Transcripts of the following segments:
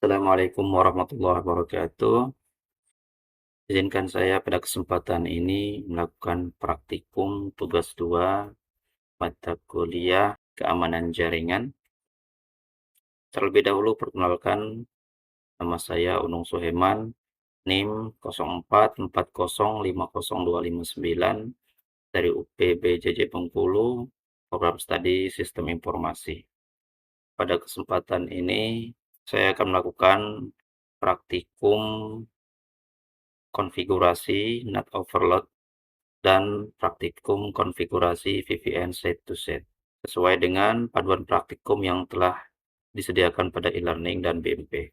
Assalamualaikum warahmatullahi wabarakatuh. Izinkan saya pada kesempatan ini melakukan praktikum tugas 2 mata kuliah keamanan jaringan. Terlebih dahulu perkenalkan, nama saya Unung Suheman, NIM 0440502509 dari UPBJJ Bengkulu, Program Studi Sistem Informasi. Pada kesempatan ini saya akan melakukan praktikum konfigurasi NAT overload dan praktikum konfigurasi VPN set to set, sesuai dengan panduan praktikum yang telah disediakan pada e-learning dan BMP.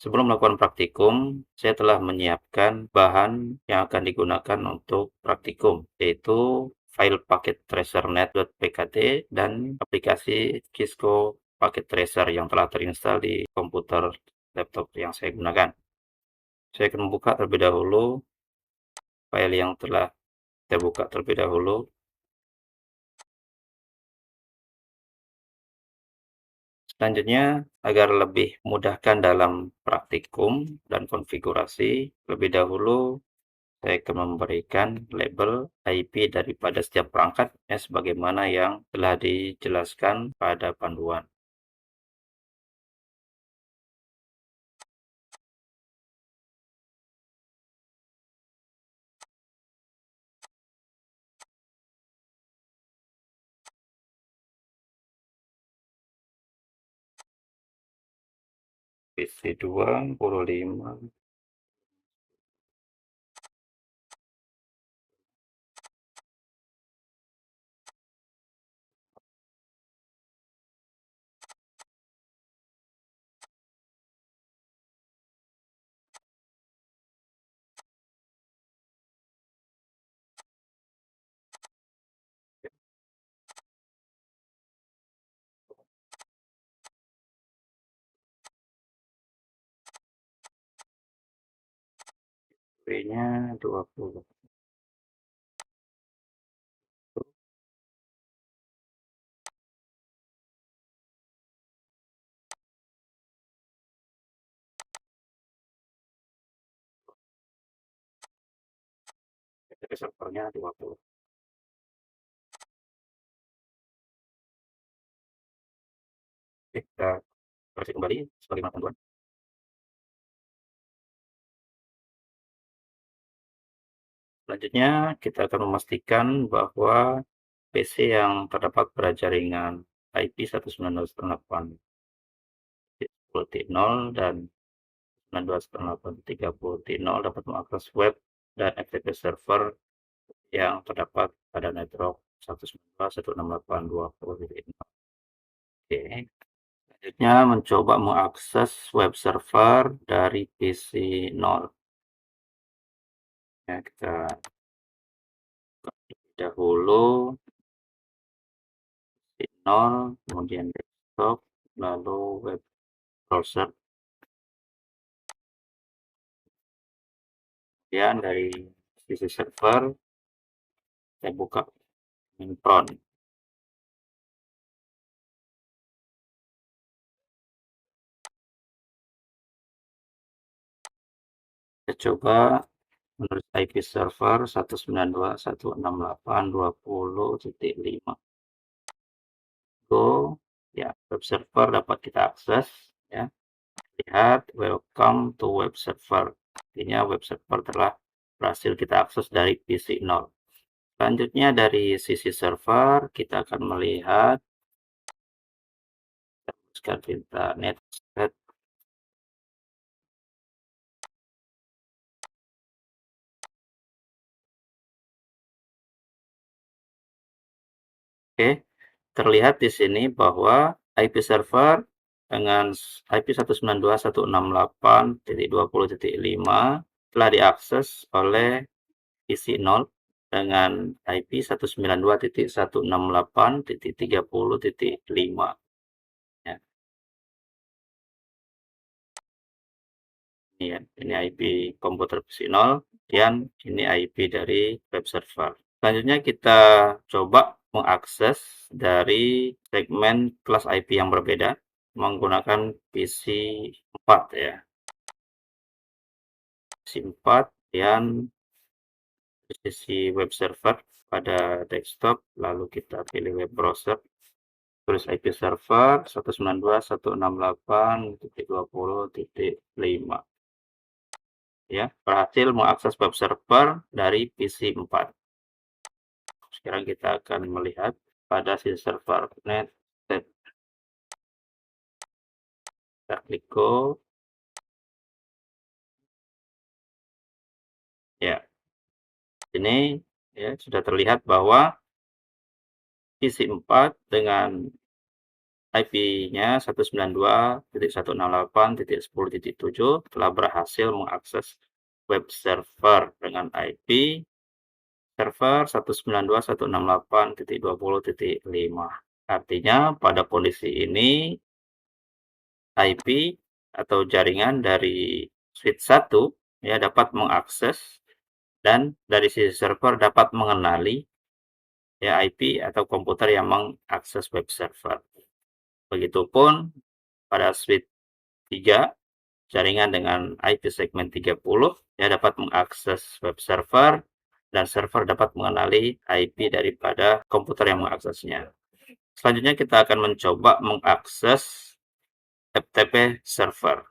Sebelum melakukan praktikum, saya telah menyiapkan bahan yang akan digunakan untuk praktikum, yaitu file paket tracernet.pkt dan aplikasi Cisco Packet Tracer yang telah terinstall di komputer laptop yang saya gunakan. Saya akan membuka terlebih dahulu file yang telah saya buka terlebih dahulu. Selanjutnya, agar lebih memudahkan dalam praktikum dan konfigurasi, lebih dahulu saya akan memberikan label IP daripada setiap perangkat sebagaimana yang telah dijelaskan pada panduan. PC25. IP-nya 20. Servernya 20. Oke, kita versi kembali sebagaimana panduan. Selanjutnya, kita akan memastikan bahwa PC yang terdapat pada jaringan IP 192.168.0 dan 192.168.30 dapat mengakses web dan FTP server yang terdapat pada network 192.168.20.0. Oke, selanjutnya mencoba mengakses web server dari PC 0. Ya, kita dahulu PC 0, kemudian desktop, lalu web browser. Kemudian dari sisi server, saya buka Minpron. Kita coba menulis IP server 192.168.20.5. Go, ya, web server dapat kita akses, ya. Lihat, welcome to web server. Artinya web server telah berhasil kita akses dari PC 0. Selanjutnya dari sisi server, kita akan melihat internet set. Oke, terlihat di sini bahwa IP server dengan IP 192.168.20.5 telah diakses oleh PC 0 dengan IP 192.168.30.5. Ya, ini IP komputer PC 0 dan ini IP dari web server. Selanjutnya kita coba mengakses dari segmen kelas IP yang berbeda. menggunakan PC 4 ya. PC 4 dan sisi web server pada desktop, lalu kita pilih web browser, tulis IP server 192.168.20.5 ya, berhasil mengakses web server dari PC 4. Sekarang kita akan melihat pada sisi server net. Kita klik go. Ya, ini ya sudah terlihat bahwa PC 4 dengan IP-nya 192.168.10.7 telah berhasil mengakses web server dengan IP server 192.168.20.5. Artinya pada kondisi ini IP atau jaringan dari switch 1 ya dapat mengakses, dan dari sisi server dapat mengenali ya IP atau komputer yang mengakses web server. Begitupun pada switch 3, jaringan dengan IP segmen 30 ya dapat mengakses web server, dan server dapat mengenali IP daripada komputer yang mengaksesnya. Selanjutnya kita akan mencoba mengakses FTP server.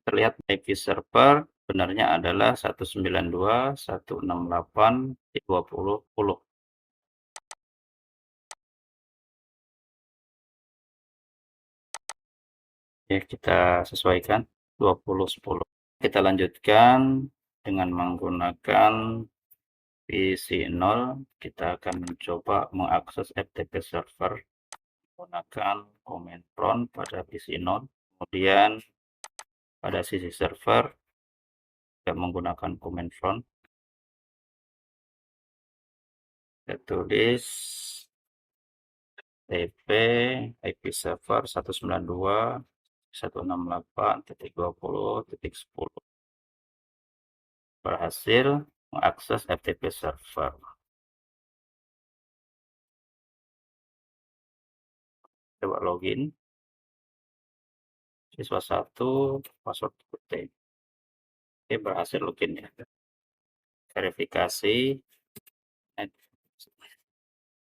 Terlihat IP server benarnya adalah 192.168.20.10. Ya, kita sesuaikan 20.10. Kita lanjutkan dengan menggunakan PC 0. Kita akan mencoba mengakses FTP server menggunakan command prompt pada PC 0. Kemudian pada sisi server kita menggunakan command prompt. Kita tulis TP IP server 192.168.20.10. Berhasil mengakses FTP server. Coba login. Siswa 1, password QT. Oke, berhasil login ya. Verifikasi.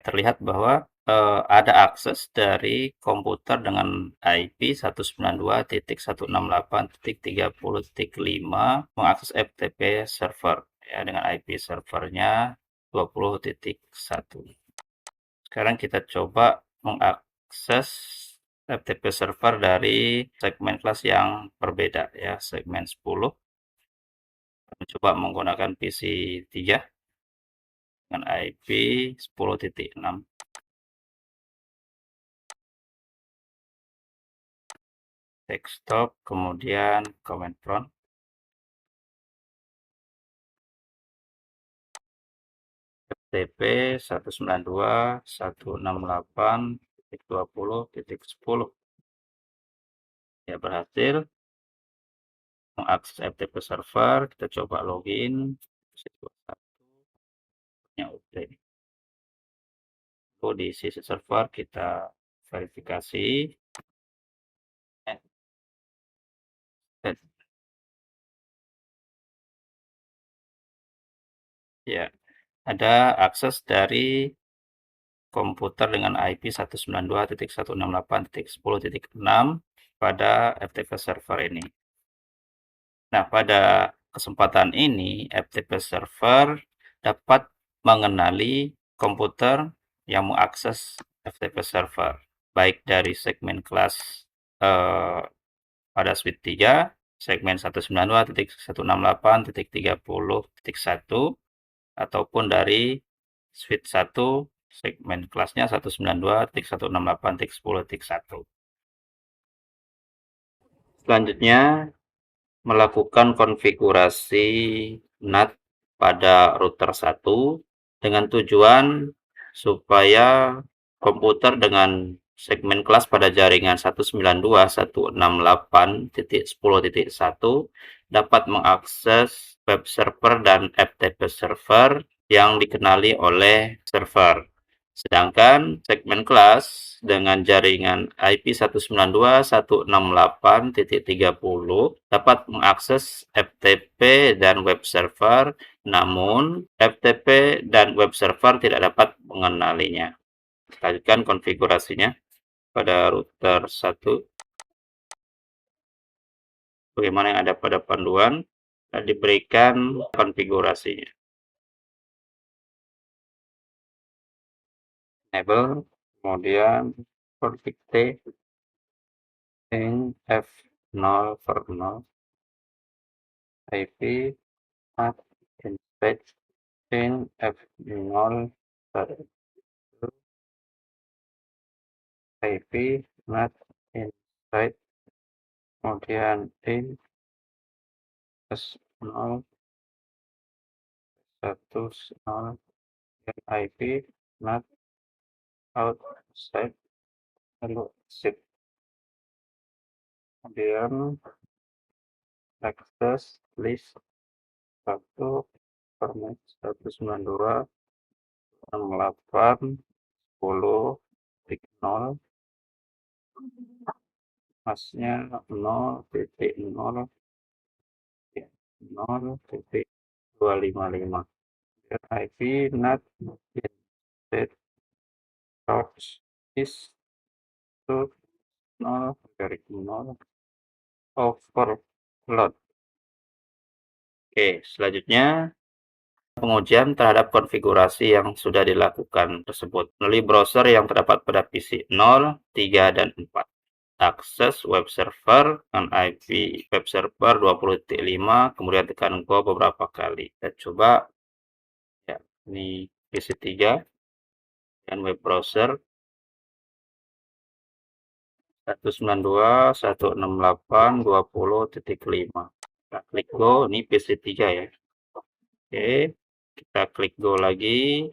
Terlihat bahwa ada akses dari komputer dengan IP 192.168.30.5 mengakses FTP server ya dengan IP servernya 20.1. Sekarang kita coba mengakses FTP server dari segmen kelas yang berbeda ya, segmen 10. Mencoba menggunakan PC 3 dengan IP 10.6. Desktop, kemudian command prompt. FTP 192.168.20.10 ya, berhasil mengakses FTP server. Kita coba login. Di sisi server kita verifikasi. Ya, ada akses dari komputer dengan IP 192.168.10.6 pada FTP server ini. Nah, pada kesempatan ini FTP server dapat mengenali komputer yang mengakses FTP server, baik dari segmen kelas pada switch 3, segmen 192.168.30.1, ataupun dari switch 1, segmen kelasnya 192.168.10.1. Selanjutnya, melakukan konfigurasi NAT pada router 1 dengan tujuan supaya komputer dengan segmen kelas pada jaringan 192.168.10.1 dapat mengakses web server dan FTP server yang dikenali oleh server. Sedangkan segmen kelas dengan jaringan IP 192.168.30 dapat mengakses FTP dan web server, namun FTP dan web server tidak dapat mengenalinya. Kita lanjutkan konfigurasinya pada router 1, bagaimana yang ada pada panduan, dan diberikan konfigurasinya. Enable, kemudian config T, in F0 per 0, IP, at, inspect, in F0 per 1, IP, not inside, kemudian in S0, 1, 0, dan IP, not outside, lalu shift. Kemudian access list 1 format 192.168.10.0, masnya 0.0.0.255, IP NAT instead source is to 0 overload. Oke, selanjutnya pengujian terhadap konfigurasi yang sudah dilakukan tersebut melalui browser yang terdapat pada PC 0, 3, dan 4. Akses web server dengan IP web server 20.5, kemudian tekan Go beberapa kali. Kita coba ya, ini PC 3 dan web browser 192.168.20.5. Kita klik Go, ini PC 3 ya. Oke, kita klik Go lagi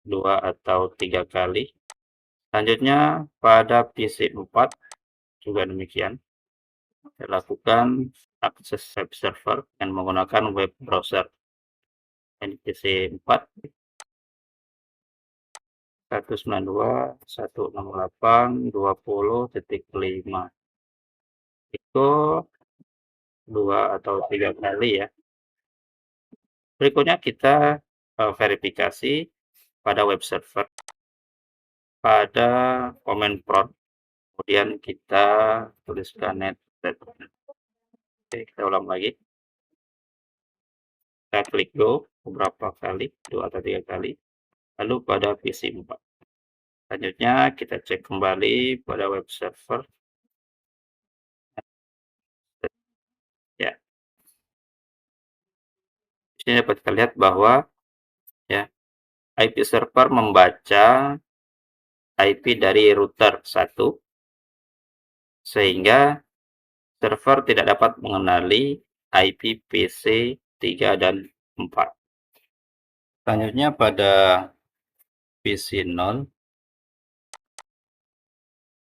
2 atau 3 kali. Selanjutnya pada PC 4 juga demikian. Kita lakukan akses web server dengan menggunakan web browser. Ini PC 4 192.168.20.5. Itu 2 atau 3 kali ya. Berikutnya kita verifikasi pada web server pada command prompt. Kemudian kita tuliskan net. Oke, kita ulang lagi. Kita klik Go beberapa kali, 2 atau 3 kali. Lalu pada PC 4. Selanjutnya kita cek kembali pada web server. Ya, di sini dapat kita lihat bahwa ya, IP server membaca IP dari router 1, sehingga server tidak dapat mengenali IP PC 3 dan 4. Selanjutnya pada PC 0,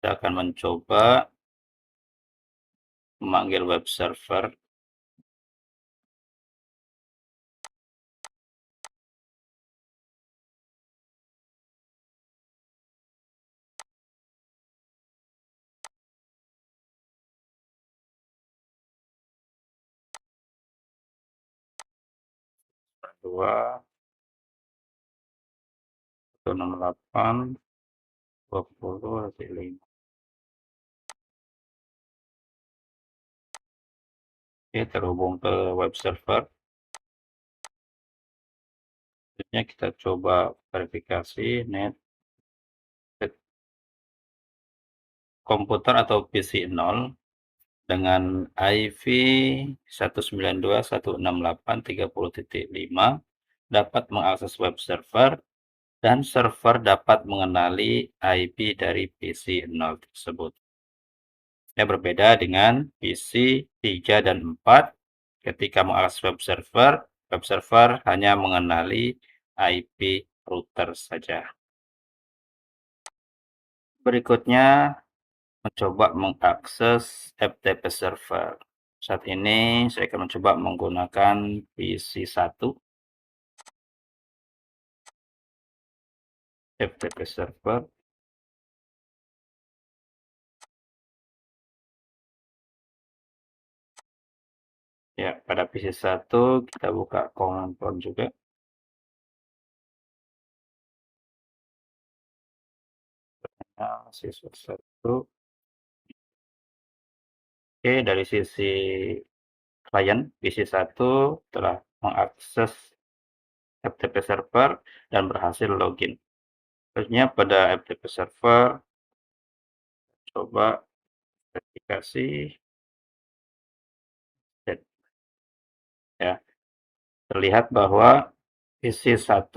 kita akan mencoba memanggil web server. Dua 168 20.5. Oke, terhubung ke web server. Selanjutnya kita coba verifikasi net komputer atau PC 0 dengan IP 192.168.30.5 dapat mengakses web server dan server dapat mengenali IP dari PC 0 tersebut. Ya, berbeda dengan PC 3 dan 4, ketika mengakses web server hanya mengenali IP router saja. Berikutnya, mencoba mengakses FTP server. Saat ini saya akan mencoba menggunakan PC 1. FTP server. Ya, pada PC1 kita buka command prompt juga. Nah, siswa 1. Oke, dari sisi klien, PC1 telah mengakses FTP server dan berhasil login. Selanjutnya pada FTP server, coba verifikasi dan ya, terlihat bahwa PC1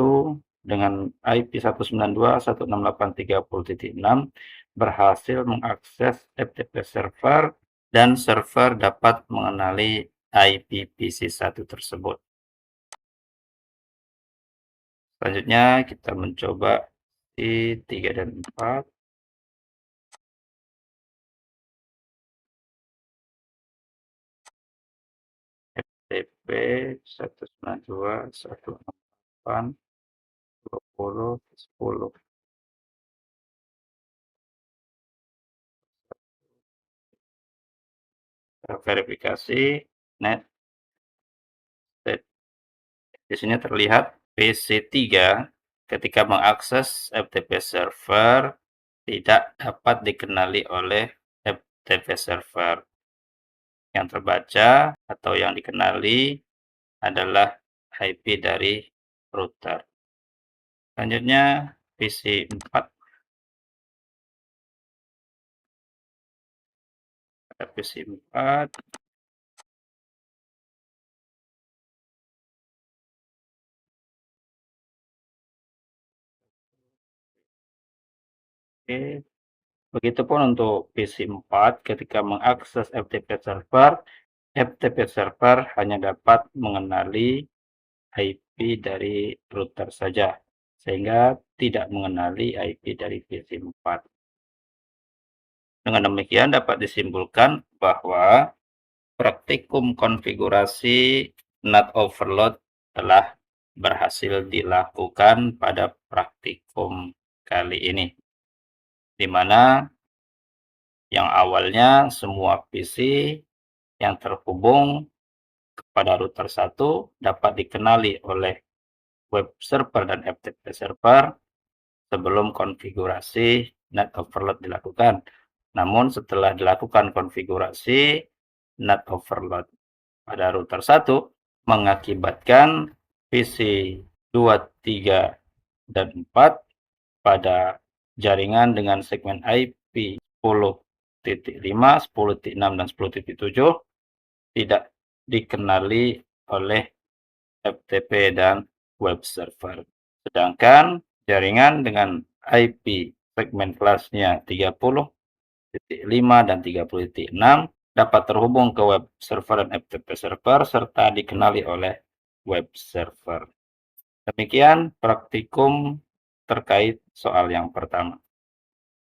dengan IP 192.168.30.6 berhasil mengakses FTP server dan server dapat mengenali IP PC1 tersebut. Selanjutnya kita mencoba di 3 dan 4. FTP 192.168.20.10. Verifikasi net state. Di sini terlihat PC3 ketika mengakses FTP server tidak dapat dikenali oleh FTP server. Yang terbaca atau yang dikenali adalah IP dari router. Selanjutnya PC4. Pada PC4 oke. Begitupun untuk PC4 ketika mengakses FTP server hanya dapat mengenali IP dari router saja, sehingga tidak mengenali IP dari PC4. Dengan demikian dapat disimpulkan bahwa praktikum konfigurasi NAT overload telah berhasil dilakukan pada praktikum kali ini, di mana yang awalnya semua PC yang terhubung kepada router 1 dapat dikenali oleh web server dan FTP server sebelum konfigurasi NAT overload dilakukan. Namun setelah dilakukan konfigurasi NAT overload pada router 1 mengakibatkan PC 2, 3, dan 4 pada jaringan dengan segmen IP 10.5, 10.6, dan 10.7 tidak dikenali oleh FTP dan web server. Sedangkan jaringan dengan IP segmen kelasnya 30.5 dan 30.6 dapat terhubung ke web server dan FTP server serta dikenali oleh web server. Demikian praktikum terkait soal yang pertama.